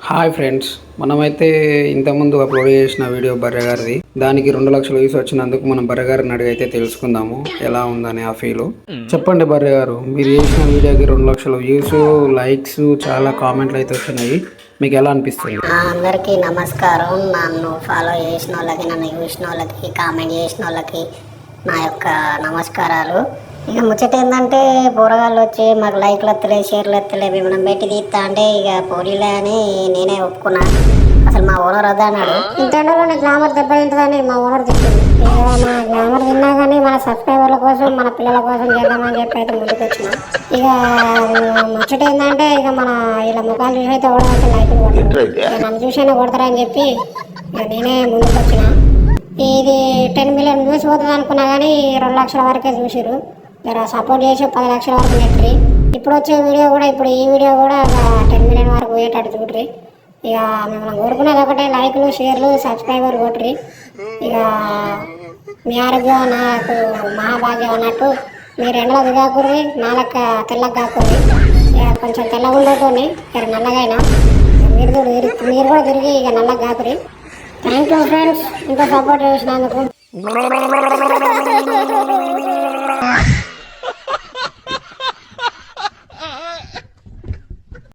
Hi friends, మనమైతే ఇంతకుముందు upload చేసిన వీడియో బర్రె గారిది. దానికి 2 లక్షల వ్యూస్ వచ్చినందుకు మనం బర్రె గారిని అడిగి అయితే తెలుసుకుందాము ఎలా ఉందని ఆ ఫీల్. చెప్పండి బర్రె గారు, మీరు చేసిన వీడియోకి 2 లక్షల వ్యూస్, లైక్స్, చాలా కామెంట్లు అయితే వచ్చినాయి. మీకు ఎలా అనిపిస్తుంది? అందరికీ నమస్కారం. నన్ను ఫాలో చేసిన వాళ్ళకి, నన్ను చూసిన వాళ్ళకి, కామెంట్ చేసిన వాళ్ళకి నా యొక్క నమస్కారాలు. ఇక ముచ్చట ఏంటంటే పోరగాళ్ళు వచ్చి మాకు లైక్లు ఎత్తలే, షేర్లు ఎత్తలే, మనం పెట్టి తీస్తా అంటే ఇక పోలీలే అని నేనే ఒప్పుకున్నా. అసలు మా ఓనర్ వద్దా అన్నాడు. ఇంటర్నెట్లో గ్లామర్ దెబ్బతింటుందని మా ఓనర్ చెప్పింది. ఇక మన గ్లామర్ తిన్నా కానీ మన సబ్స్క్రైబర్ల కోసం, మన పిల్లల కోసం చేద్దామని చెప్పి అయితే ముందుకు వచ్చిన. ఇక ముచ్చట ఏంటంటే ఇక మన ఇలా ముఖాలు చూసి అయితే ఓడైతే లైక్లు కొడతారు, ఇక నన్ను చూసైనా కొడతారని చెప్పి ఇక నేనే ముందుకు వచ్చిన. ఇది 10 మిలియన్ వ్యూస్ పోతుంది అనుకున్నా కానీ 2 లక్షల వరకే చూసిరు. మీరు సపోర్ట్ చేసి 10 లక్షల వరకు నెట్రి. ఇప్పుడు వచ్చే వీడియో కూడా, ఇప్పుడు ఈ వీడియో కూడా 10 మిలియన్ వరకు పోయేటట్టు చూడ్రి. ఇక మిమ్మల్ని కోరుకునేది ఒకటే, లైక్లు, షేర్లు, సబ్స్క్రైబర్ కొట్రి. ఇక మీ ఆరోగ్యం నాకు మహాభాగ్యం అన్నట్టు మీరు ఎండలో దిగాకుర్రి, నా లెక్క తెల్లగా కాకుర్రి. ఇక కొంచెం తెల్లగా ఉండేటోని ఇక నల్లగైనా మీరు కూడా తిరిగి ఇక నల్లగా కాకురి. థ్యాంక్ యూ ఫ్రెండ్స్, ఇంకా సపోర్ట్ చేసినందుకు.